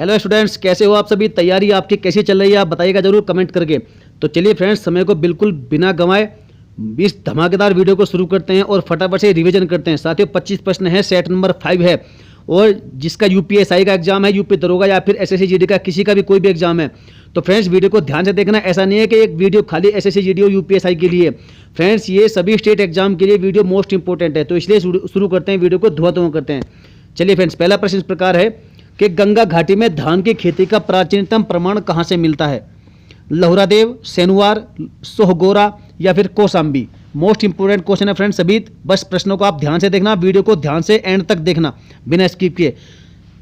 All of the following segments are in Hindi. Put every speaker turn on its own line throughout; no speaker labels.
हेलो स्टूडेंट्स, कैसे हो आप सभी। तैयारी आपकी कैसी चल रही है आप बताइएगा जरूर कमेंट करके। तो चलिए फ्रेंड्स, समय को बिल्कुल बिना गंवाए इस धमाकेदार वीडियो को शुरू करते हैं और फटाफट से रिवीजन करते हैं। साथियों 25 प्रश्न है, सेट नंबर 5 है और जिसका यूपीएसआई का एग्जाम है, यूपी दरोगा या फिर एसएससी जीडी का किसी का भी कोई भी एग्जाम है। तो फ्रेंड्स वीडियो को ध्यान से देखना, ऐसा नहीं है कि एक वीडियो खाली एसएससी जीडी और यूपीएसआई के लिए। फ्रेंड्स ये सभी स्टेट एग्जाम के लिए वीडियो मोस्ट इंपॉर्टेंट है, तो इसलिए शुरू करते हैं वीडियो को, धुआं करते हैं। चलिए फ्रेंड्स, पहला प्रश्न इस प्रकार है कि गंगा घाटी में धान की खेती का प्राचीनतम प्रमाण कहां से मिलता है। लहुरादेव, सेनुवार, सोहगोरा या फिर कोसांबी। मोस्ट इंपोर्टेंट क्वेश्चन है फ्रेंड्स सभी। बस प्रश्नों को आप ध्यान से देखना, वीडियो को ध्यान से एंड तक देखना बिना स्किप किए।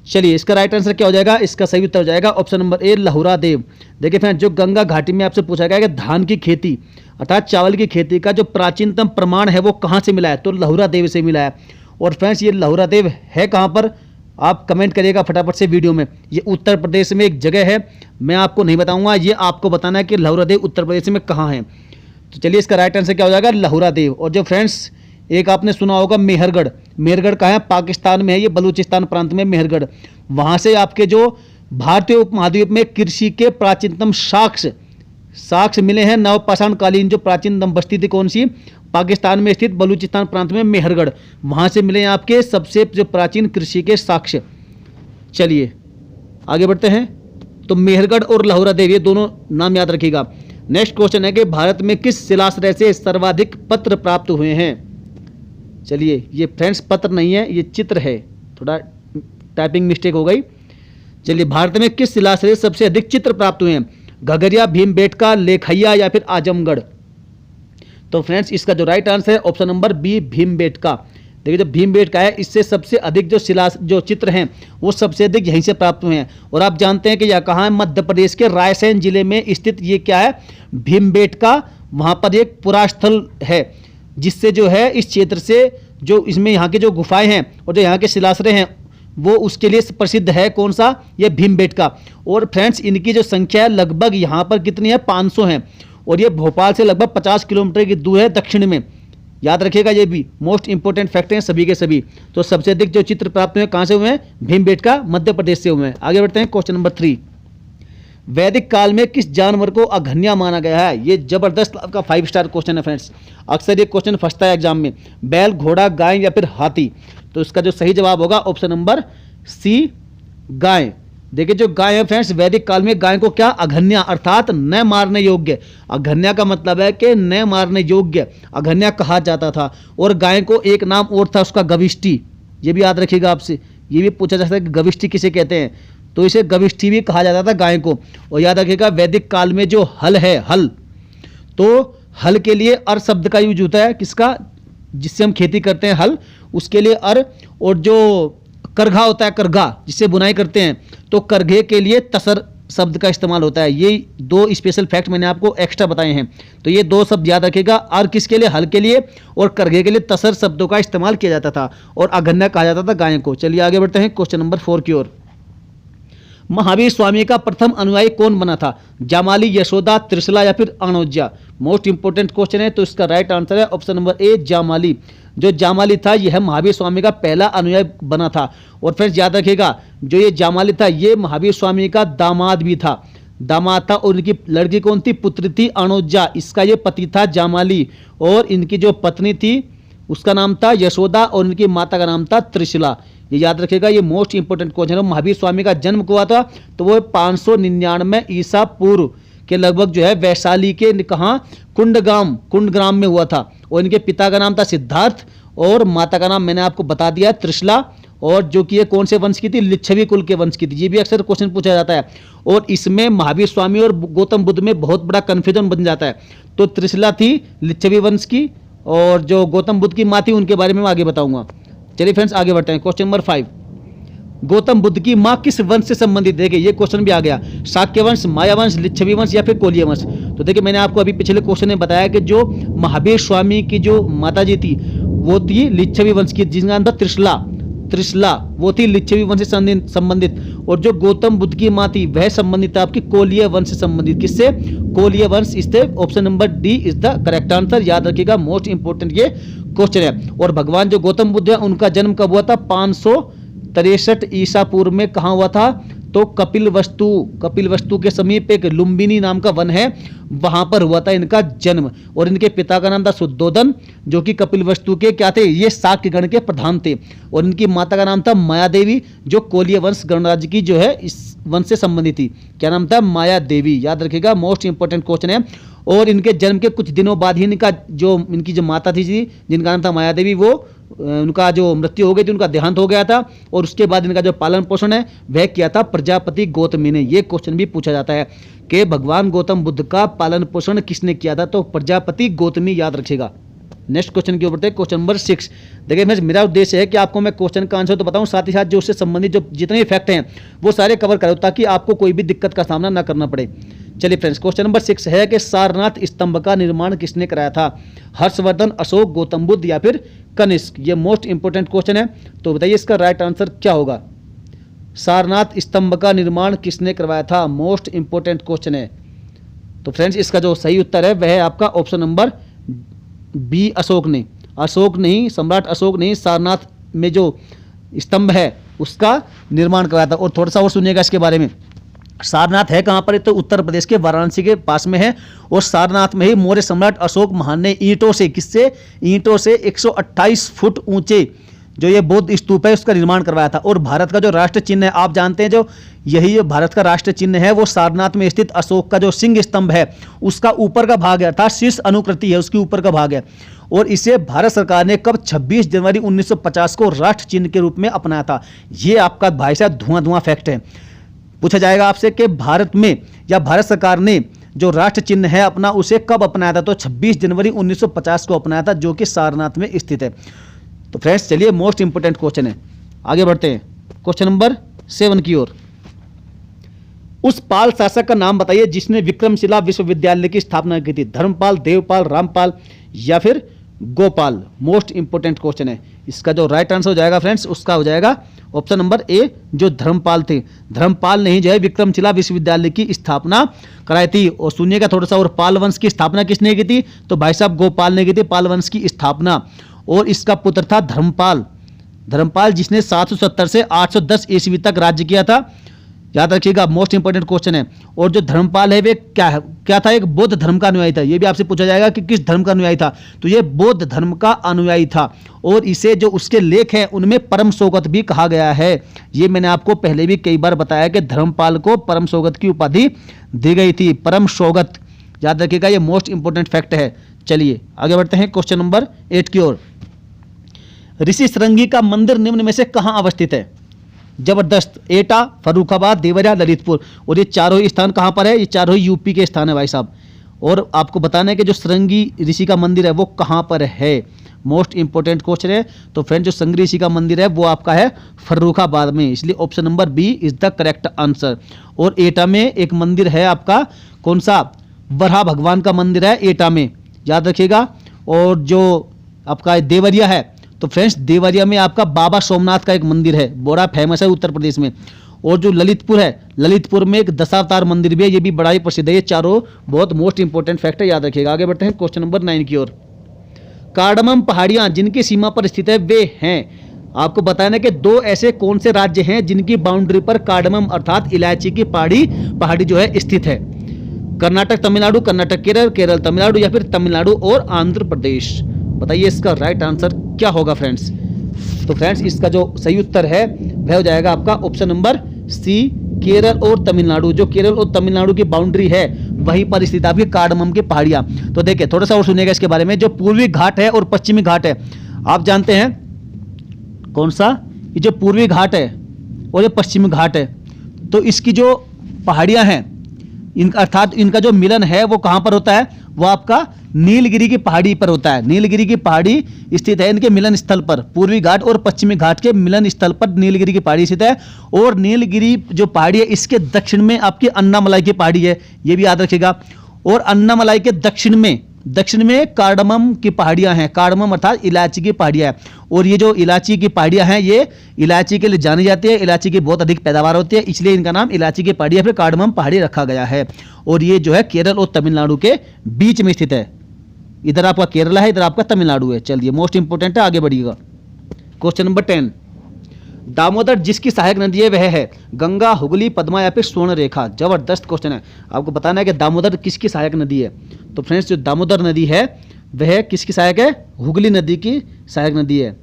चलिए इसका राइट आंसर क्या हो जाएगा, इसका सही उत्तर हो जाएगा ऑप्शन नंबर ए, लहुरादेव। देखिए फ्रेंड्स, जो गंगा घाटी में आपसे पूछा गया कि धान की खेती अर्थात चावल की खेती का जो प्राचीनतम प्रमाण है वो कहाँ से मिला है, तो लहुरादेव से मिला है। और फ्रेंड्स ये लहुरादेव है कहाँ पर, आप कमेंट करिएगा फटाफट से वीडियो में। ये उत्तर प्रदेश में एक जगह है, मैं आपको नहीं बताऊंगा, ये आपको बताना है कि लहुरादेव उत्तर प्रदेश में कहाँ है। तो चलिए इसका राइट आंसर क्या हो जाएगा, लहुरादेव। और जो फ्रेंड्स एक आपने सुना होगा मेहरगढ़, मेहरगढ़ कहाँ है, पाकिस्तान में है, ये बलूचिस्तान प्रांत में मेहरगढ़। वहाँ से आपके जो भारतीय उपमहाद्वीप में कृषि के प्राचीनतम साक्ष्य मिले हैं। नवपाषाण कालीन जो प्राचीनतम बस्ती थी कौन सी, पाकिस्तान में स्थित बलूचिस्तान प्रांत में मेहरगढ़, वहाँ से मिले आपके सबसे जो प्राचीन कृषि के साक्ष्य। चलिए आगे बढ़ते हैं। तो मेहरगढ़ और लहुरादेव ये दोनों नाम याद रखिएगा। नेक्स्ट क्वेश्चन है कि भारत में किस शिलाश्रय से सर्वाधिक पत्र प्राप्त हुए हैं। चलिए ये फ्रेंड्स पत्र नहीं है, ये चित्र है, थोड़ा टाइपिंग मिस्टेक हो गई। चलिए भारत में किस शिलाश्रय से सबसे अधिक चित्र प्राप्त हुए हैं, घगरिया, भीमबेटका, लेखैया या फिर आजमगढ़। तो फ्रेंड्स इसका जो राइट आंसर है ऑप्शन नंबर बी, भीमबेटका। देखिए जो भीमबेटका है इससे सबसे अधिक जो चित्र हैं वो सबसे अधिक यहीं से प्राप्त हुए हैं। और आप जानते हैं कि यह कहाँ है, मध्य प्रदेश के रायसेन जिले में स्थित ये क्या है, भीमबेटका। वहाँ पर एक पुरास्थल है जिससे जो है इस क्षेत्र से जो इसमें यहाँ की जो गुफाएं हैं और जो यहाँ के शिलाश्रय हैं वो उसके लिए प्रसिद्ध है। कौन सा, ये भीमबेटका। और फ्रेंड्स इनकी जो संख्या है लगभग यहाँ पर कितनी है, 500 है। और ये भोपाल से लगभग 50 किलोमीटर की दूर है दक्षिण में। याद रखिएगा, ये भी मोस्ट इंपोर्टेंट फैक्ट हैं सभी के सभी। तो सबसे अधिक जो चित्र प्राप्त हुए कहाँ से हुए हैं, भीमबेटका, मध्य प्रदेश से हुए हैं। आगे बढ़ते हैं क्वेश्चन नंबर 3। वैदिक काल में किस जानवर को अघन्या माना गया है। ये जबरदस्त आपका 5 स्टार क्वेश्चन है फ्रेंड्स। अक्सर ये क्वेश्चन फंसता है एग्जाम में, बैल, घोड़ा, गाय या फिर हाथी। तो इसका जो सही जवाब होगा ऑप्शन नंबर सी, गाय। देखिए जो गाय है फ्रेंड्स, वैदिक काल में गाय को क्या, अघन्या अर्थात न मारने योग्य। अघन्या का मतलब है कि न मारने योग्य, अघन्या कहा जाता था। और गाय को एक नाम और था उसका, गविष्ठी। ये भी याद रखिएगा, आपसे ये भी पूछा जा सकता है कि गविष्ठी किसे कहते हैं, तो इसे गविष्ठी भी कहा जाता था गाय को। और याद रखिएगा वैदिक काल में जो हल है, हल, तो हल के लिए अर शब्द का यूज होता है, किसका, जिससे हम खेती करते हैं हल, उसके लिए अर। और जो करघा होता है, करघा जिससे बुनाई करते हैं, तो करघे के लिए तसर शब्द का इस्तेमाल होता है। ये 2 स्पेशल फैक्ट मैंने आपको एक्स्ट्रा बताए हैं, तो ये 2 शब्द याद रखिएगा। अर किसके लिए, हल के लिए, और करघे के लिए तसर शब्दों का इस्तेमाल किया जाता था और अघन्या कहा जाता था गाय को। चलिए आगे बढ़ते हैं क्वेश्चन नंबर 4 की ओर। महावीर स्वामी का प्रथम अनुयायी कौन बना था, जामाली, यशोदा, त्रिशला या फिर अनोज्या। मोस्ट इंपोर्टेंट क्वेश्चन है, तो इसका राइट आंसर है ऑप्शन नंबर ए, जामाली। जो जामाली था यह महावीर स्वामी का पहला अनुयायी बना था। और फिर याद रखिएगा जो ये जामाली था ये महावीर स्वामी का दामाद भी था, दामाद था। और इनकी लड़की कौन थी, पुत्री थी अनोज्या, इसका ये पति था जामाली। और इनकी जो पत्नी थी उसका नाम था यशोदा और इनकी माता का नाम था त्रिशला। ये याद रखिएगा, ये मोस्ट इंपोर्टेंट क्वेश्चन है। महावीर स्वामी का जन्म हुआ था तो वो 599 ईसा पूर्व के लगभग जो है वैशाली के कहाँ, कुंडग्राम में हुआ था। और इनके पिता का नाम था सिद्धार्थ और माता का नाम मैंने आपको बता दिया, त्रिशला। और जो कि ये कौन से वंश की थी, लिच्छवी कुल के वंश की थी। ये भी अक्सर क्वेश्चन पूछा जाता है और इसमें महावीर स्वामी और गौतम बुद्ध में बहुत बड़ा कंफ्यूजन बन जाता है। तो त्रिशला थी लिच्छवी वंश की और जो गौतम बुद्ध की माँ थी उनके बारे में मैं आगे बताऊंगा। चलिए फ्रेंड्स आगे बढ़ते हैं क्वेश्चन नंबर 5। गौतम बुद्ध की माँ किस वंश से संबंधित, देखिए ये क्वेश्चन भी आ गया, शाक्य वंश, माया वंश, लिच्छवी वंश या फिर कोलिय वंश। तो देखिए मैंने आपको अभी पिछले क्वेश्चन में बताया कि जो महावीर स्वामी की जो माता जी थी वो थी लिच्छवी वंश की, जिसका नाम था त्रिशला, वो थी लिच्छवी वंश से संबंधित। और जो गौतम बुद्ध की माँ थी वह संबंधित था आपकी कोलिय वंश से संबंधित। किससे, कोलिय वंश। इससे option number D is the correct answer. याद रखिएगा मोस्ट इंपोर्टेंट ये क्वेश्चन है। और भगवान जो गौतम बुद्ध है उनका जन्म कब हुआ था, 563 ईसा पूर्व में कहाँ हुआ था, तो कपिल वस्तु के समीप एक लुम्बिनी नाम का वन है, वहां पर हुआ था इनका जन्म। और इनके पिता का नाम था शुद्धोदन, जो कि कपिल वस्तु के क्या थे, ये शाक्य गण के प्रधान थे। और इनकी माता का नाम था माया देवी, जो कोलिय वंश गणराज्य की जो है इस वंश से संबंधित थी। क्या नाम था, माया देवी, याद रखिएगा, मोस्ट इंपोर्टेंट क्वेश्चन है। और इनके जन्म के कुछ दिनों बाद ही इनकी जो माता थी जी, जिनका नाम था माया देवी, वो उनका जो मृत्यु हो गई थी, उनका देहांत हो गया था। और उसके बाद इनका जो पालन पोषण है वह किया था प्रजापति गौतमी ने। ये क्वेश्चन भी पूछा जाता है कि भगवान गौतम बुद्ध का पालन पोषण किसने किया था, तो प्रजापति गौतमी, याद रखिएगा। नेक्स्ट क्वेश्चन की ओर बढ़ते हैं, क्वेश्चन नंबर 6। देखिए फ्रेंड्स, मेरा उद्देश्य है कि आपको मैं क्वेश्चन का आंसर तो बताऊं, साथ ही साथ जो उससे संबंधित जो जितने भी फैक्ट हैं वो सारे कवर करूं, ताकि आपको कोई भी दिक्कत का सामना ना करना पड़े। चलिए फ्रेंड्स, क्वेश्चन नंबर 6 है कि सारनाथ स्तंभ का निर्माण किसने कराया था, हर्षवर्धन, अशोक, गौतम बुद्ध या फिर कनिष्क। ये मोस्ट इंपोर्टेंट क्वेश्चन है, तो बताइए इसका राइट आंसर क्या होगा। सारनाथ स्तंभ का निर्माण किसने करवाया था, मोस्ट इंपोर्टेंट क्वेश्चन है। तो फ्रेंड्स, इसका जो सही उत्तर है वह है आपका ऑप्शन नंबर बी, अशोक ने। अशोक नहीं, सम्राट अशोक नहीं, सारनाथ में जो स्तंभ है उसका निर्माण करवाया था। और थोड़ा सा और सुनिएगा इसके बारे में। सारनाथ है कहाँ पर, तो उत्तर प्रदेश के वाराणसी के पास में है। और सारनाथ में ही मौर्य सम्राट अशोक महान ने ईंटों से, किससे, ईंटों से 128 फुट ऊंचे जो ये बौद्ध स्तूप है उसका निर्माण करवाया था। और भारत का जो राष्ट्र चिन्ह है, आप जानते हैं, जो यही जो भारत का राष्ट्र चिन्ह है वो सारनाथ में स्थित अशोक का जो सिंह स्तंभ है उसका ऊपर का भाग है, अर्थात शीर्ष अनुकृति है, उसके ऊपर का भाग है। और इसे भारत सरकार ने कब 26 जनवरी 1950 को राष्ट्र चिन्ह के रूप में अपनाया था। ये आपका भाई साहब धुआं फैक्ट है। पूछा जाएगा आपसे कि भारत में या भारत सरकार ने जो राष्ट्र चिन्ह है अपना उसे कब अपनाया था, तो 26 जनवरी 1950 को अपनाया था, जो कि सारनाथ में स्थित है। तो फ्रेंड्स, चलिए मोस्ट इंपोर्टेंट क्वेश्चन है, आगे बढ़ते हैं क्वेश्चन नंबर 7 की ओर। उस पाल शासक का नाम बताइए जिसने विक्रमशिला विश्वविद्यालय की स्थापना की थी, धर्मपाल, देवपाल, रामपाल या फिर गोपाल। मोस्ट इंपोर्टेंट क्वेश्चन है। इसका जो राइट आंसर हो जाएगा फ्रेंड्स, उसका हो जाएगा ऑप्शन नंबर ए, जो धर्मपाल थे। धर्मपाल ने ही जो है विक्रमशिला विश्वविद्यालय की स्थापना कराई थी। और सुनिएगा थोड़ा सा, और पाल वंश की स्थापना किसने की थी, तो भाई साहब गोपाल ने की थी पाल वंश की स्थापना। और इसका पुत्र था धर्मपाल, जिसने 770 से 810 ईस्वी तक राज्य किया था। याद रखिएगा, मोस्ट इंपोर्टेंट क्वेश्चन है। और जो धर्मपाल है वे क्या था, एक बौद्ध धर्म का अनुयायी था। ये भी आपसे पूछा जाएगा कि किस धर्म का अनुयायी था, तो ये बौद्ध धर्म का अनुयायी था। और इसे जो उसके लेख हैं उनमें परम सौगत भी कहा गया है। ये मैंने आपको पहले भी कई बार बताया कि धर्मपाल को परम सौगत की उपाधि दी गई थी, परम सौगत। याद रखिएगा, ये मोस्ट इंपोर्टेंट फैक्ट है। चलिए आगे बढ़ते हैं क्वेश्चन नंबर 8 की ओर। ऋषि शृंगी का मंदिर निम्न में से कहां अवस्थित है, जबरदस्त, एटा, फर्रुखाबाद, देवरिया, ललितपुर। और ये चारों ही स्थान कहां पर है, ये चारों ही यूपी के स्थान है भाई साहब। और आपको बताना है कि जो शृंगी ऋषि का मंदिर है वो कहां पर है, मोस्ट इंपोर्टेंट क्वेश्चन है। तो फ्रेंड, जो शृंगी ऋषि का मंदिर है वो आपका है फर्रुखाबाद में, इसलिए option number B is the correct answer. और एटा में एक मंदिर है आपका, कौन सा, वराह भगवान का मंदिर है एटा में, याद रखिएगा। और जो आपका देवरिया है, तो फ्रेंड्स देवरिया में आपका बाबा सोमनाथ का एक मंदिर है, बड़ा फेमस है उत्तर प्रदेश में। और जो ललितपुर है, ललितपुर में एक दशावतार मंदिर भी है, ये भी बड़ा ही प्रसिद्ध है। ये चारों बहुत मोस्ट इंपोर्टेंट फैक्ट है, याद रखिएगा। आगे बढ़ते हैं क्वेश्चन नंबर 9 की ओर। कार्डमम पहाड़ियां जिनकी सीमा पर स्थित है वे हैं, आपको बताना कि दो ऐसे कौन से राज्य हैं जिनकी बाउंड्री पर कार्डमम अर्थात इलायची की पहाड़ी जो है स्थित है। कर्नाटक तमिलनाडु, कर्नाटक केरल, केरल तमिलनाडु या फिर तमिलनाडु और आंध्र प्रदेश। बताइए इसका राइट आंसर क्या होगा फ्रेंड्स। तो फ्रेंड्स, इसका जो सही उत्तर है वह हो जाएगा आपका ऑप्शन नंबर सी, केरल और तमिलनाडु। जो केरल और तमिलनाडु की बाउंड्री है वहीं पर स्थित आपकी कार्डमम की पहाड़ियां। तो देखिए थोड़ा सा और सुनिएगा इसके बारे में। जो पूर्वी घाट है और पश्चिमी घाट है, आप जानते हैं कौन सा, ये जो पूर्वी घाट है और ये पश्चिमी घाट है, तो इसकी जो पहाड़ियां हैं अर्थात इनका जो मिलन है वो कहां पर होता है, वो आपका नीलगिरी की पहाड़ी पर होता है। नीलगिरी की पहाड़ी स्थित है इनके मिलन स्थल पर, पूर्वी घाट और पश्चिमी घाट के मिलन स्थल पर नीलगिरी की पहाड़ी स्थित है। और नीलगिरी जो पहाड़ी है इसके दक्षिण में आपकी अन्नामलाई की पहाड़ी है, ये भी याद रखिएगा। और अन्नामलाई के दक्षिण में कार्डमम की पहाड़ियां हैं, कार्डमम अर्थात इलायची की पहाड़ियां हैं। और ये जो इलायची की पहाड़ियां हैं ये इलायची के लिए जानी जाती है, इलायची की बहुत अधिक पैदावार होती है, इसलिए इनका नाम इलायची की पहाड़ी या फिर कार्डमम पहाड़ी रखा गया है। और ये जो है केरल और तमिलनाडु के बीच में स्थित है। इधर आपका केरला है, इधर आपका तमिलनाडु है। चलिए मोस्ट इंपोर्टेंट है, आगे बढ़िएगा। Question number 10। दामोदर जिसकी सहायक नदी है वह है गंगा, हुगली, पद्मा या फिर स्वर्ण रेखा। जबरदस्त क्वेश्चन है, आपको बताना है कि दामोदर किसकी सहायक नदी है। तो फ्रेंड्स जो दामोदर नदी है वह किसकी सहायक है? हुगली नदी की सहायक नदी है।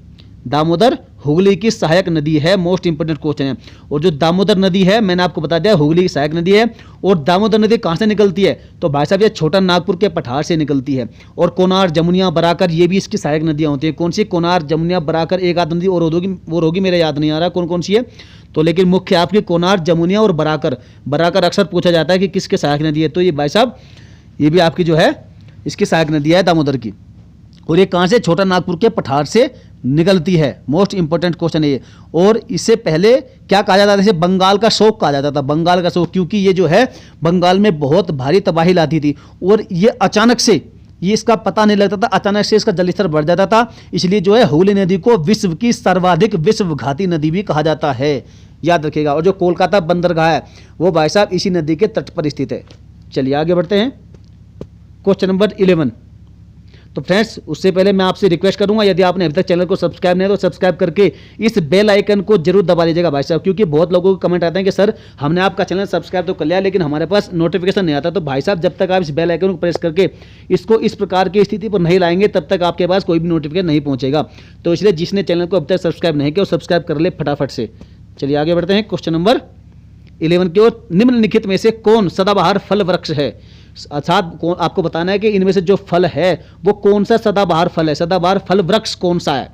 दामोदर हुगली की सहायक नदी है, मोस्ट इंपोर्टेंट क्वेश्चन है। और जो दामोदर नदी है मैंने आपको बता दिया हुगली की सहायक नदी है। और दामोदर नदी कहाँ से निकलती है? तो भाई साहब ये छोटा नागपुर के पठार से निकलती है। और कोनार, जमुनिया, बराकर ये भी इसकी सहायक नदियाँ होती हैं। कौन सी? कोनार, जमुनिया, बराकर, एक आध नदी और होगी मेरे याद नहीं आ रहा कौन कौन सी है। तो लेकिन मुख्य आपकी कोनार, जमुनिया और बराकर। बराकर अक्सर पूछा जाता है कि किसके सहायक नदी है, तो ये भाई साहब ये भी आपकी जो है इसकी सहायक नदी है दामोदर की। और ये कहाँ से? छोटा नागपुर के पठार से निकलती है। मोस्ट इंपोर्टेंट क्वेश्चन है ये। और इससे पहले क्या कहा जाता था? जैसे बंगाल का शोक कहा जाता था, बंगाल का शोक, क्योंकि ये जो है बंगाल में बहुत भारी तबाही लाती थी। और ये अचानक से, ये इसका पता नहीं लगता था, अचानक से इसका जलस्तर बढ़ जाता था। इसलिए जो है हुगली नदी को विश्व की सर्वाधिक विश्वघाती नदी भी कहा जाता है, याद रखिएगा। और जो कोलकाता बंदरगाह है वो भाई साहब इसी नदी के तट पर स्थित है। चलिए आगे बढ़ते हैं, क्वेश्चन नंबर 11। तो फ्रेंड्स उससे पहले मैं आपसे रिक्वेस्ट करूंगा, यदि आपने अभी तक चैनल को सब्सक्राइब नहीं तो सब्सक्राइब करके इस बेल आइकन को जरूर दबा लीजिएगा भाई साहब, क्योंकि बहुत लोगों को कमेंट आते हैं कि सर हमने आपका चैनल सब्सक्राइब तो कर लिया लेकिन हमारे पास नोटिफिकेशन नहीं आता। तो भाई साहब जब तक आप इस बेल आइकन को प्रेस करके इसको इस प्रकार की स्थिति पर नहीं लाएंगे तब तक आपके पास कोई भी नोटिफिकेशन नहीं पहुंचेगा। तो इसलिए जिसने चैनल को अब तक सब्सक्राइब नहीं किया वो सब्सक्राइब कर ले फटाफट से। चलिए आगे बढ़ते हैं क्वेश्चन नंबर 11 की ओर। निम्नलिखित में से कौन सदाबहार फल वृक्ष है? अर्थात आपको बताना है कि इनमें से जो फल है वो कौन सा सदाबहार फल है, सदाबहार फल वृक्ष कौन सा है?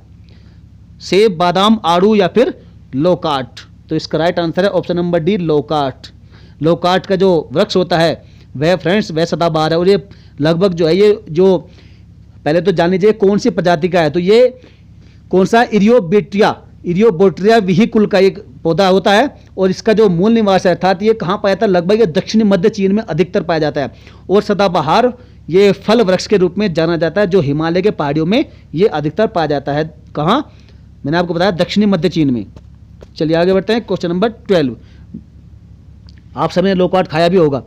सेब, बादाम, आड़ू या फिर लोकाट? तो इसका राइट आंसर है option number D, loquat. Loquat का जो वृक्ष होता है वह फ्रेंड्स वह सदाबहार है। और ये लगभग जो है ये जो पहले तो जान लीजिए कौन सी प्रजाति का है। तो ये कौन सा? इरियोबोट्रिया विहिकुल का एक पौधा होता है। और इसका जो मूल निवास है अर्थात ये कहाँ पाया जाता है? लगभग ये दक्षिणी मध्य चीन में अधिकतर पाया जाता है। और सदाबहार ये फल वृक्ष के रूप में जाना जाता है जो हिमालय के पहाड़ियों में ये अधिकतर पाया जाता है। कहाँ? मैंने आपको बताया दक्षिणी मध्य चीन में। चलिए आगे बढ़ते हैं क्वेश्चन नंबर 12। आप सबने लोकाट खाया भी होगा।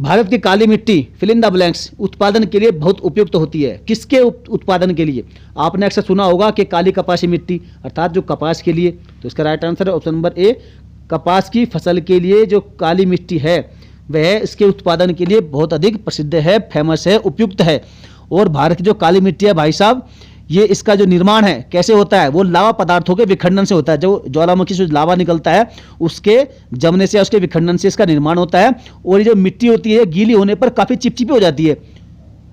भारत की काली मिट्टी फिल इन द ब्लैंक्स उत्पादन के लिए बहुत उपयुक्त होती है। किसके उत्पादन के लिए? आपने अक्सर सुना होगा कि काली कपासी मिट्टी अर्थात जो कपास के लिए। तो इसका राइट आंसर है ऑप्शन नंबर ए, कपास की फसल के लिए जो काली मिट्टी है वह इसके उत्पादन के लिए बहुत अधिक प्रसिद्ध है, फेमस है, उपयुक्त है। और भारत की जो काली मिट्टी है भाई साहब ये इसका जो निर्माण है कैसे होता है? वो लावा पदार्थों के विखंडन से होता है। जो ज्वालामुखी से लावा निकलता है उसके जमने से, उसके विखंडन से इसका निर्माण होता है। और ये जो मिट्टी होती है गीली होने पर काफ़ी चिपचिपी हो जाती है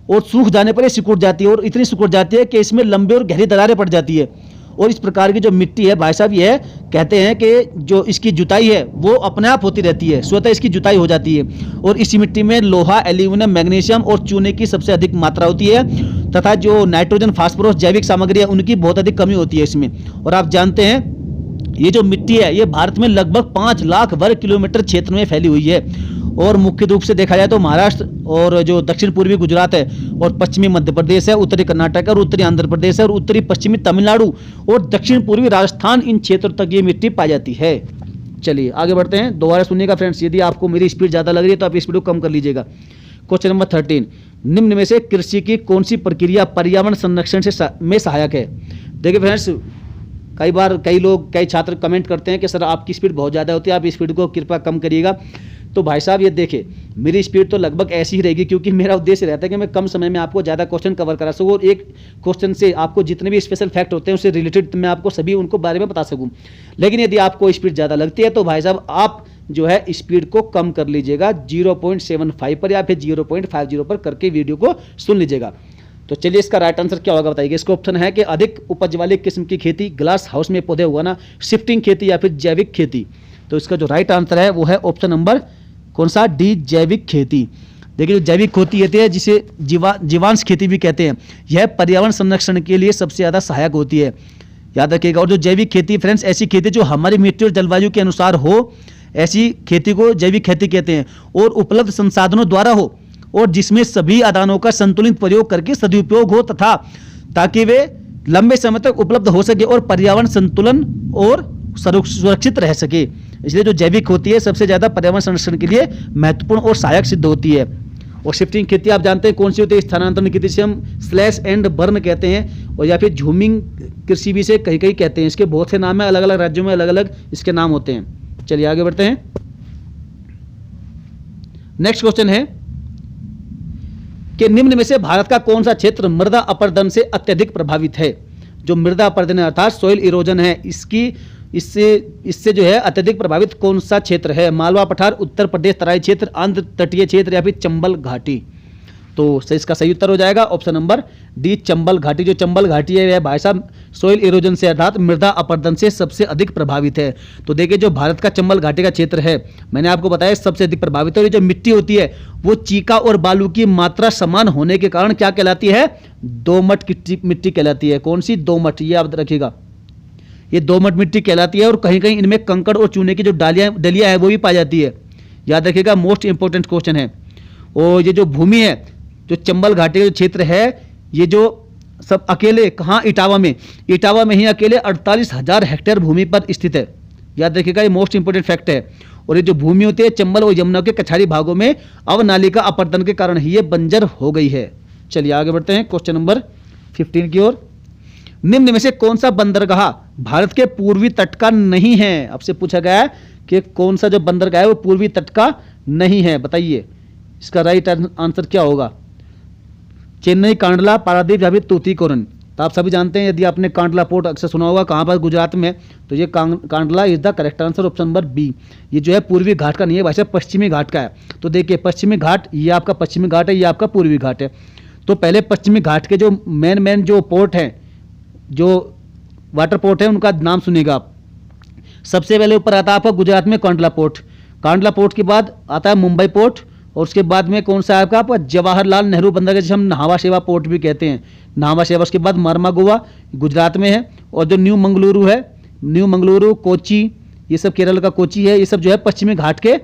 और सूख जाने पर ये सिकुड़ जाती है। और इतनी सिकुड़ जाती है कि इसमें लंबे और गहरी दरारें पड़ जाती है। और इस प्रकार की जो मिट्टी है भाई साहब ये कहते हैं कि जो इसकी जुताई है वो अपने आप होती रहती है, स्वतः इसकी जुताई हो जाती है। और इसी मिट्टी में लोहा, एल्यूमिनियम, मैग्नीशियम और चूने की सबसे अधिक मात्रा होती है तथा जो नाइट्रोजन, फास्फोरस जैविक सामग्री है उनकी बहुत अधिक कमी होती है इसमें। और आप जानते हैं ये जो मिट्टी है ये भारत में लगभग 5 लाख वर्ग किलोमीटर क्षेत्र में फैली हुई है। और मुख्य रूप से देखा जाए तो महाराष्ट्र और जो दक्षिण पूर्वी गुजरात है और पश्चिमी मध्य प्रदेश है, उत्तरी कर्नाटक और उत्तरी आंध्र प्रदेश है और उत्तरी पश्चिमी तमिलनाडु और दक्षिण पूर्वी राजस्थान, इन क्षेत्रों तक ये मिट्टी पाई जाती है। चलिए आगे बढ़ते हैं, दोबारा सुनिएगा फ्रेंड्स। यदि आपको मेरी स्पीड ज़्यादा लग रही है तो आप स्पीड को कम कर लीजिएगा। क्वेश्चन नंबर 13, निम्न में से कृषि की कौन सी प्रक्रिया पर्यावरण संरक्षण में सहायक है? देखिए फ्रेंड्स कई बार कई छात्र कमेंट करते हैं कि सर आपकी स्पीड बहुत ज़्यादा होती है, आप स्पीड को कृपया कम करिएगा। तो भाई साहब ये देखिए मेरी स्पीड तो लगभग ऐसी ही रहेगी क्योंकि मेरा उद्देश्य रहता है कि मैं कम समय में आपको ज़्यादा क्वेश्चन कवर करा सकूँ और एक क्वेश्चन से आपको जितने भी स्पेशल फैक्ट होते हैं उससे रिलेटेड मैं आपको सभी उनको बारे में बता सकूँ। लेकिन यदि आपको स्पीड ज़्यादा लगती है तो भाई साहब आप जो है स्पीड को कम कर लीजिएगा 0.75 पर या फिर 0.50 पर करके वीडियो को सुन लीजिएगा। तो चलिए इसका राइट आंसर क्या होगा बताइए। इसका ऑप्शन है कि अधिक उपज वाली किस्म की खेती, ग्लास हाउस में पौधे उगाना, शिफ्टिंग खेती या फिर जैविक खेती। तो इसका जो राइट आंसर है वो है ऑप्शन नंबर कौन सा? डी, जैविक खेती। देखिए जो जैविक खेती होती है जिसे जीवांश खेती भी कहते हैं, यह पर्यावरण संरक्षण के लिए सबसे ज़्यादा सहायक होती है, याद रखिएगा। और जो जैविक खेती फ्रेंड्स ऐसी खेती जो हमारी मिट्टी और जलवायु के अनुसार हो, ऐसी खेती को जैविक खेती कहते हैं। और उपलब्ध संसाधनों द्वारा हो और जिसमें सभी आदानों का संतुलित प्रयोग करके सदुपयोग हो तथा ताकि वे लंबे समय तक उपलब्ध हो सके और पर्यावरण संतुलन और सुरक्षित रह सके। इसलिए जो जैविक होती है सबसे ज़्यादा पर्यावरण संरक्षण के लिए महत्वपूर्ण और सहायक सिद्ध होती है। और शिफ्टिंग खेती आप जानते हैं कौन सी होती है, स्थानांतरण खेती से हम स्लैश एंड बर्न कहते हैं, और या फिर झूमिंग कृषि भी से कहीं कहीं कहते हैं। इसके बहुत से नाम है, अलग अलग राज्यों में अलग अलग इसके नाम होते हैं। चलिए आगे बढ़ते हैं। नेक्स्ट क्वेश्चन है कि निम्न में से भारत का कौन सा क्षेत्र मृदा अपरदन से अत्यधिक प्रभावित है। जो मृदा अपरदन अर्थात सॉइल इरोजन है, इससे जो है अत्यधिक प्रभावित कौन सा क्षेत्र है। मालवा पठार, उत्तर प्रदेश तराई क्षेत्र, आंध्र तटीय क्षेत्र या फिर चंबल घाटी। तो इसका सही उत्तर हो जाएगा ऑप्शन नंबर डी, चंबल घाटी। जो चंबल घाटी है वह भाई साहब सोइल इरोजन से अर्थात मृदा अपरदन से सबसे अधिक प्रभावित है। तो देखिए जो भारत का चंबल घाटी का क्षेत्र है, मैंने आपको बताया सबसे अधिक प्रभावित है। और ये जो मिट्टी होती है वो चीका और बालू की मात्रा समान होने के कारण क्या कहलाती है, दोमट मिट्टी कहलाती है। कौन सी, दोमट, ये आप रखिएगा, ये दोमट मिट्टी कहलाती है। और कहीं कहीं इनमें कंकड़ और चूने की जो डलियां है वो भी पाई जाती है, याद रखिएगा, मोस्ट इंपोर्टेंट क्वेश्चन है। और ये जो भूमि है, जो चंबल घाटी का जो क्षेत्र है, ये जो सब अकेले कहाँ, इटावा में ही अकेले 48,000 हेक्टेयर भूमि पर स्थित है। याद रखिएगा, ये मोस्ट इंपोर्टेंट फैक्ट है। और ये जो भूमि होती है चंबल और यमुना के कछारी भागों में अवनालिका अपरदन के कारण ही ये बंजर हो गई है। चलिए आगे बढ़ते हैं क्वेश्चन नंबर 15 की ओर। निम्न में से कौन सा बंदरगाह भारत के पूर्वी तट का नहीं है। आपसे पूछा गया है कि कौन सा जो बंदरगाह है वो पूर्वी तट का नहीं है, बताइए इसका राइट आंसर क्या होगा। चेन्नई, कांडला, पारादीप या फिर तूतीकोरन। तो आप सभी जानते हैं, यदि आपने कांडला पोर्ट अक्सर सुना होगा कहाँ पर, गुजरात में, तो ये Kandla is the correct answer, option number B. ये जो है पूर्वी घाट का नहीं है भाई साहब, पश्चिमी घाट का है। तो देखिए पश्चिमी घाट, ये आपका पश्चिमी घाट है, ये आपका पूर्वी घाट है। तो पहले पश्चिमी घाट के जो मेन जो पोर्ट हैं, जो वाटर पोर्ट है, उनका नाम सुनिएगा आप। सबसे पहले ऊपर आता है आपका गुजरात में कांडला पोर्ट। कांडला पोर्ट के बाद आता है मुंबई पोर्ट, और उसके बाद में कौन सा है आपका जवाहरलाल नेहरू बंदरगाह, जिसे हम नाहवा शेवा पोर्ट भी कहते हैं, नाहवा शेवा। उसके बाद मरमागोवा गुजरात में है, और जो न्यू मंगलुरु है, न्यू मंगलुरु, कोची, ये सब केरल का कोची है, ये सब जो है पश्चिमी घाट के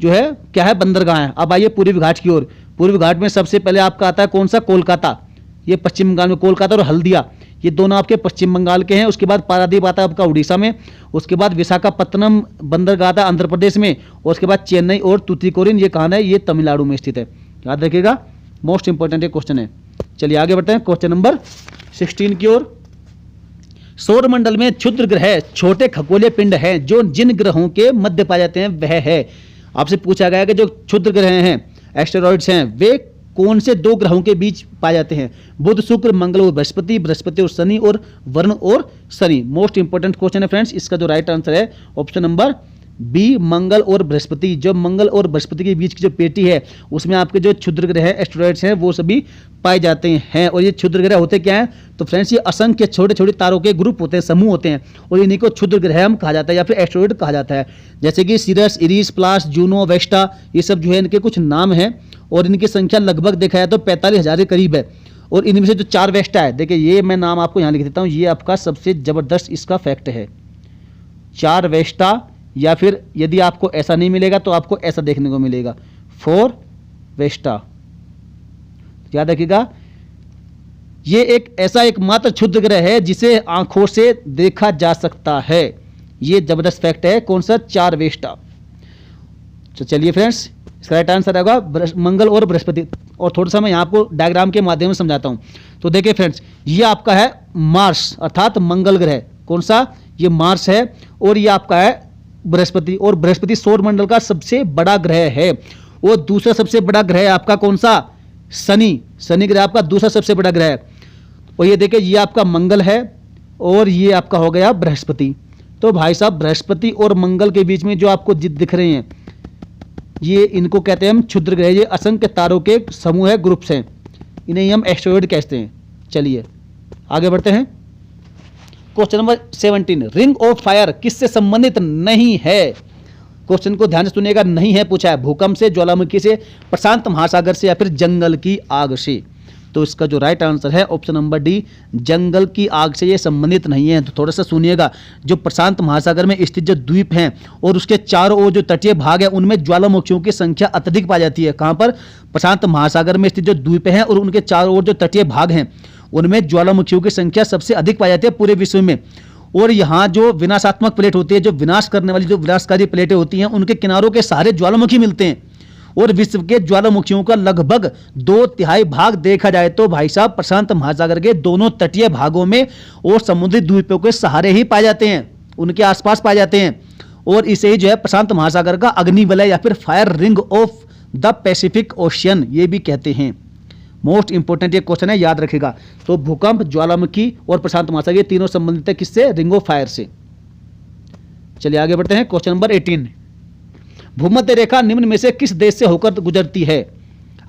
जो है क्या है, बंदरगाह है। अब आइए पूर्वी घाट की ओर। पूर्वी घाट में सबसे पहले आपका आता है कौन सा, कोलकाता, ये पश्चिम बंगाल में, कोलकाता और हल्दिया, ये दोनों आपके पश्चिम बंगाल के हैं। उसके बाद पारादीप आता है आपका उड़ीसा में। उसके बाद विशाखापत्तनम बंदरगाह आता है आंध्र प्रदेश में। और उसके बाद चेन्नई और तूतीकोरिन, ये कहाँ है, ये तमिलनाडु में स्थित है। याद रखिएगा, मोस्ट इंपोर्टेंट क्वेश्चन है। चलिए आगे बढ़ते हैं क्वेश्चन नंबर 16 की ओर। सौरमंडल में क्षुद्र ग्रह छोटे खगोलीय पिंड हैं जो जिन ग्रहों के मध्य पाए जाते हैं वह है। आपसे पूछा गया कि जो क्षुद्र ग्रह हैं, एस्टेरॉइड्स हैं, वे कौन से दो ग्रहों के बीच पाए जाते हैं। बुध, शुक्र, मंगल और बृहस्पति, बृहस्पति और शनि, और वरुण और शनि। मोस्ट इंपोर्टेंट क्वेश्चन है फ्रेंड्स। इसका जो राइट आंसर है ऑप्शन नंबर बी, मंगल और बृहस्पति। जो मंगल और बृहस्पति के बीच की जो पेटी है उसमें आपके जो क्षुद्र ग्रह एस्टेरॉइड्स हैं वो सभी पाए जाते हैं। और ये क्षुद्र ग्रह होते क्या हैं, तो फ्रेंड्स ये असंख्य छोटे छोटे तारों के ग्रुप होते हैं, समूह होते हैं, और इन्हीं को क्षुद्र ग्रह हम कहा जाता है या फिर एस्टेरॉइड कहा जाता है। जैसे कि सिरस, इरिस, प्लास, जूनो, वेस्टा, ये सब जो है इनके कुछ नाम हैं, और इनकी संख्या लगभग देखा जाए तो 45,000 के करीब है। और इनमें से जो 4 वेस्टा है, देखिए ये मैं नाम आपको यहाँ लिख देता हूँ, ये आपका सबसे जबरदस्त इसका फैक्ट है। 4 वेस्टा, या फिर यदि आपको ऐसा नहीं मिलेगा तो आपको ऐसा देखने को मिलेगा, 4 वेस्टा। याद रखिएगा, ये एक ऐसा एकमात्र क्षुद्र ग्रह है जिसे आंखों से देखा जा सकता है। ये जबरदस्त फैक्ट है, कौन सा, 4 वेस्टा। तो चलिए फ्रेंड्स, इसका राइट आंसर आएगा मंगल और बृहस्पति। और थोड़ा सा मैं यहाँ आपको डायग्राम के माध्यम से समझाता हूँ। तो देखिए फ्रेंड्स, ये आपका है मार्स अर्थात मंगल ग्रह, कौन सा, ये मार्स है। और ये आपका है बृहस्पति, और बृहस्पति सौरमंडल का सबसे बड़ा ग्रह है। और दूसरा सबसे बड़ा ग्रह है आपका कौन सा, शनि। शनि ग्रह आपका दूसरा सबसे बड़ा ग्रह है। और ये देखिए, ये आपका मंगल है और ये आपका हो गया बृहस्पति। तो भाई साहब बृहस्पति और मंगल के बीच में जो आपको दिख रहे हैं, ये इनको कहते हैं हम क्षुद्र ग्रह। ये असंख्य तारों के समूह है, ग्रुप्स हैं, इन्हें हम एस्टेरॉइड कहते हैं। चलिए आगे बढ़ते हैं। Question number 17, ring of fire किससे संबंधित नहीं है। क्वेश्चन को ध्यान से सुनिएगा, नहीं है पूछा है भूकंप से, ज्वालामुखी से, प्रशांत महासागर से या फिर जंगल की आग से। तो इसका जो राइट आंसर है ऑप्शन नंबर डी, जंगल की आग से ये संबंधित नहीं है। तो थोड़ा सा सुनिएगा, जो प्रशांत महासागर में स्थित जो द्वीप हैं और उसके चारों ओर जो तटीय भाग है उनमें ज्वालामुखियों की संख्या अत्यधिक पाई जाती है। कहाँ पर, प्रशांत महासागर में स्थित जो द्वीप हैं और उनके चारों ओर जो तटीय भाग हैं उनमें ज्वालामुखियों की संख्या सबसे अधिक पाई जाती है पूरे विश्व में। और यहाँ जो विनाशात्मक प्लेट होती है, जो विनाश करने वाली जो विनाशकारी प्लेटें होती हैं, उनके किनारों के सहारे ज्वालामुखी मिलते हैं। और विश्व के ज्वालामुखियों का लगभग 2/3 भाग देखा जाए तो भाई साहब प्रशांत महासागर के दोनों तटीय भागों में और समुद्री द्वीपों के सहारे ही पाए जाते हैं, उनके आसपास पाए जाते हैं। और इसे ही जो है प्रशांत महासागर का अग्निवलय या फिर fire ring of the Pacific ocean ये भी कहते हैं। मोस्ट इंपोर्टेंट ये क्वेश्चन है, याद रखेगा। तो भूकंप, ज्वालामुखी और प्रशांत महासागर ये तीनों संबंधित है किससे? रिंग ऑफ फायर से। चलिए आगे बढ़ते हैं। क्वेश्चन नंबर 18, भूमध्य रेखा निम्न में से किस देश से होकर गुजरती है?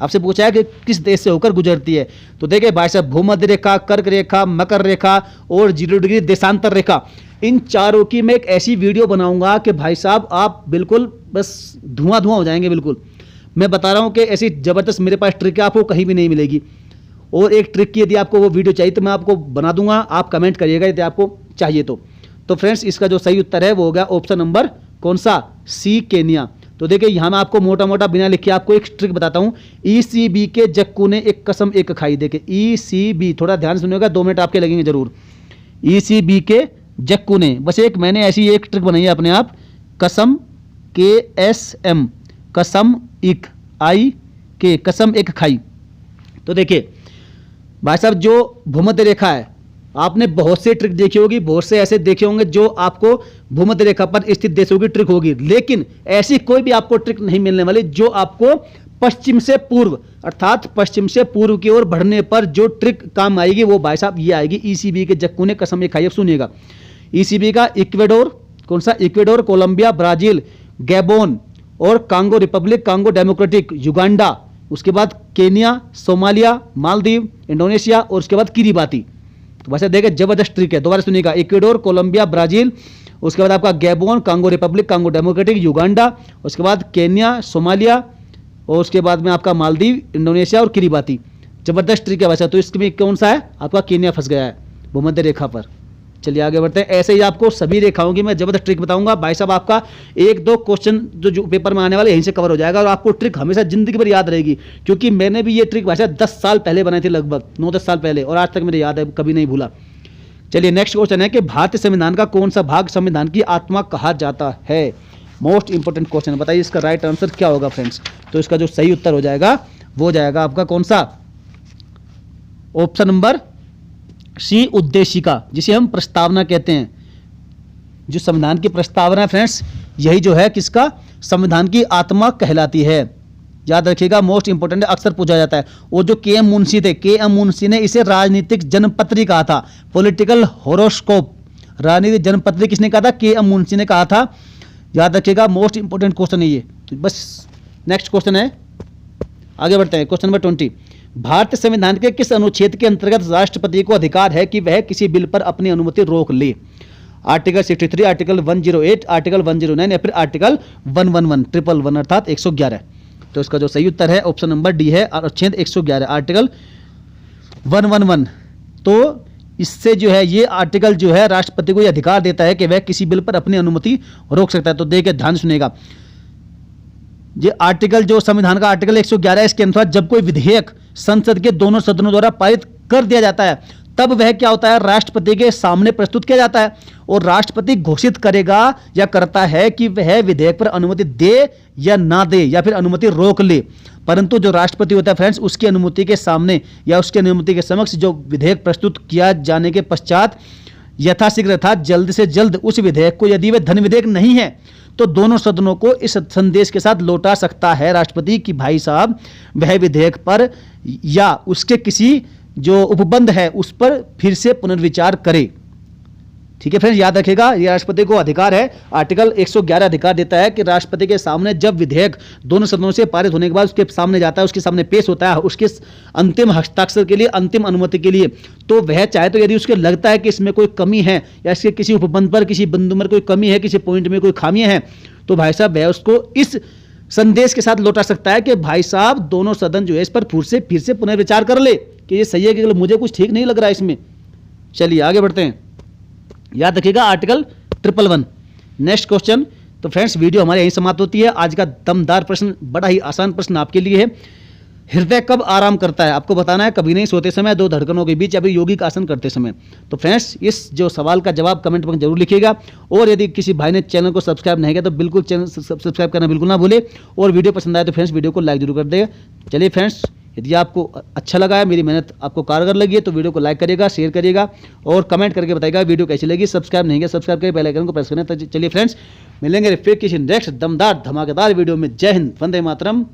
आपसे पूछा है कि किस देश से होकर गुजरती है। तो देखिए भाई साहब, भूमध्य रेखा, कर्क रेखा, मकर रेखा और 0 डिग्री देशांतर रेखा, इन चारों की मैं एक ऐसी वीडियो बनाऊंगा कि भाई साहब आप बिल्कुल बस धुआं धुआं हो जाएंगे। बिल्कुल मैं बता रहा हूं कि ऐसी जबरदस्त मेरे पास ट्रिक है, आपको कहीं भी नहीं मिलेगी। और एक ट्रिक की यदि आपको वो वीडियो चाहिए तो मैं आपको बना दूंगा, आप कमेंट करिएगा यदि आपको चाहिए तो फ्रेंड्स इसका जो सही उत्तर है वो हो गया ऑप्शन नंबर कौन सा? सी, केनिया। तो देखिए यहाँ मैं आपको मोटा मोटा बिना लिखे आपको एक ट्रिक बताता हूँ। ECB के जक्कू ने एक कसम एक खाई। देखिए ECB, थोड़ा ध्यान सुनिएगा, 2 मिनट आपके लगेंगे जरूर। ECB के जक्कू ने बस एक मैंने ऐसी एक ट्रिक बनाई है अपने आप, कसम KSM, कसम एक आई के, कसम एक खाई। तो देखिए भाई साहब, जो भूमध्य रेखा है आपने बहुत से ट्रिक देखी होगी, बहुत से ऐसे देखे होंगे जो आपको भूमध्य रेखा पर स्थित देशों की ट्रिक होगी, लेकिन ऐसी कोई भी आपको ट्रिक नहीं मिलने वाली जो आपको पश्चिम से पूर्व अर्थात पश्चिम से पूर्व की ओर बढ़ने पर जो ट्रिक काम आएगी वो भाई साहब ये आएगी। ECB के जक्कू ने कसम ये खाई। अब सुनिएगा, ECB का इक्वेडोर, कौन सा? इक्वेडोर, कोलंबिया, ब्राजील, गैबोन और Congo Republic, Congo democratic, Uganda, उसके बाद केनिया, सोमालिया, मालदीव, इंडोनेशिया और उसके बाद किरीबाती। तो वैसे देखिए जबरदस्त ट्रिक है, दोबारा सुनिएगा, इक्वेडोर, कोलंबिया, ब्राजील, उसके बाद आपका Gabon, Congo Republic, Congo democratic, Uganda, उसके बाद केन्या, सोमालिया और उसके बाद में आपका मालदीव, इंडोनेशिया और किरीबाती। जबरदस्त ट्रिक है वैसे। तो इसमें कौन सा है? आपका केन्या फंस गया है भूमध्य रेखा पर। चलिए आगे बढ़ते हैं। ऐसे ही आपको सभी रेखाओं की मैं जबरदस्त ट्रिक बताऊंगा भाई साहब। आपका 1-2 क्वेश्चन जो पेपर में आने वाले यहीं से कवर हो जाएगा और आपको ट्रिक हमेशा जिंदगी भर याद रहेगी, क्योंकि मैंने भी ये ट्रिक भाई साहब 10 साल पहले बनाई थी, लगभग 9-10 साल पहले, और आज तक मेरे याद है, कभी नहीं भूला। चलिए नेक्स्ट क्वेश्चन है कि भारतीय संविधान का कौन सा भाग संविधान की आत्मा कहा जाता है? मोस्ट इंपोर्टेंट क्वेश्चन, बताइए इसका राइट आंसर क्या होगा फ्रेंड्स। तो इसका जो सही उत्तर हो जाएगा वो जाएगा आपका कौन सा? ऑप्शन नंबर सी, उद्देशिका, जिसे हम प्रस्तावना कहते हैं। जो संविधान की प्रस्तावना है फ्रेंड्स, यही जो है किसका? संविधान की आत्मा कहलाती है। याद रखिएगा, मोस्ट इंपोर्टेंट, अक्सर पूछा जाता है। और जो KM मुंशी थे, KM मुंशी ने इसे राजनीतिक जनपत्री कहा था, पॉलिटिकल होरोस्कोप। राजनीतिक जनपत्री किसने कहा था? KM मुंशी ने कहा था। याद रखिएगा, मोस्ट इंपोर्टेंट क्वेश्चन है ये। तो बस नेक्स्ट क्वेश्चन है, आगे बढ़ते हैं। क्वेश्चन नंबर 20, भारतीय संविधान के किस अनुच्छेद के अंतर्गत राष्ट्रपति को अधिकार है कि वह किसी बिल पर अपनी अनुमति रोक ले? आर्टिकल 63, आर्टिकल 108, आर्टिकल 109 या फिर आर्टिकल 111 अर्थात 111। तो इसका जो सही उत्तर है ऑप्शन नंबर डी है, अनुच्छेद 111, आर्टिकल 111। तो इससे जो है ये आर्टिकल जो है राष्ट्रपति को यह अधिकार देता है कि वह किसी बिल पर अपनी अनुमति रोक सकता है। तो देखिए ध्यान सुनेगा, ये आर्टिकल जो संविधान का आर्टिकल 111 है, इसके अनुसार जब कोई विधेयक संसद के दोनों सदनों द्वारा पारित कर दिया जाता है तब वह क्या होता है? राष्ट्रपति के सामने प्रस्तुत किया जाता है और राष्ट्रपति घोषित करेगा या करता है कि वह विधेयक पर अनुमति दे या ना दे या फिर अनुमति रोक ले। परंतु जो राष्ट्रपति होता है फ्रेंड्स, उसकी अनुमति के सामने या उसकी अनुमति के समक्ष जो विधेयक प्रस्तुत किया जाने के पश्चात यथाशीघ्र अर्थात जल्द से जल्द उस विधेयक को, यदि वह धन विधेयक नहीं है तो दोनों सदनों को इस संदेश के साथ लौटा सकता है राष्ट्रपति कि भाई साहब वह विधेयक पर या उसके किसी जो उपबंध है उस पर फिर से पुनर्विचार करे। ठीक है फ्रेंड्स, याद रखिएगा, यह राष्ट्रपति को अधिकार है। आर्टिकल 111 अधिकार देता है कि राष्ट्रपति के सामने जब विधेयक दोनों सदनों से पारित होने के बाद उसके सामने जाता है, उसके सामने पेश होता है, उसके अंतिम हस्ताक्षर के लिए, अंतिम अनुमति के लिए, तो वह चाहे तो यदि उसके लगता है कि इसमें कोई कमी है या इसके किसी उपबंध पर, किसी बिंदु में कोई कमी है, किसी पॉइंट में कोई खामियां हैं, तो भाई साहब वह उसको इस संदेश के साथ लौटा सकता है कि भाई साहब दोनों सदन जो है इस पर फिर से पुनर्विचार कर ले कि ये सही है कि मुझे कुछ ठीक नहीं लग रहा है इसमें। चलिए आगे बढ़ते हैं। याद रखिएगा आर्टिकल 111। Next question. तो फ्रेंड्स वीडियो हमारे यहीं समाप्त होती है। आज का दमदार प्रश्न, बड़ा ही आसान प्रश्न आपके लिए है। हृदय कब आराम करता है? आपको बताना है कभी नहीं सोते समय, दो धड़कनों के बीच, या फिर यौगिक आसन करते समय। तो फ्रेंड्स इस जो सवाल का जवाब कमेंट में जरूर लिखिएगा। और यदि किसी भाई ने चैनल को सब्सक्राइब नहीं किया तो बिल्कुल चैनल सब्सक्राइब करना बिल्कुल ना भूले, और वीडियो पसंद आए तो फ्रेंड्स वीडियो को लाइक जरूर कर देगा। चलिए फ्रेंड्स, यदि आपको अच्छा लगा है, मेरी मेहनत आपको कारगर लगी है, तो वीडियो को लाइक करिएगा, शेयर करिएगा और कमेंट करके बताइएगा वीडियो कैसी लगी। सब्सक्राइब नहीं किया सब्सक्राइब करके बेल आइकन को प्रेस करना। तो चलिए फ्रेंड्स, मिलेंगे फिर किसी नेक्स्ट दमदार धमाकेदार वीडियो में। जय हिंद, वंदे मातरम।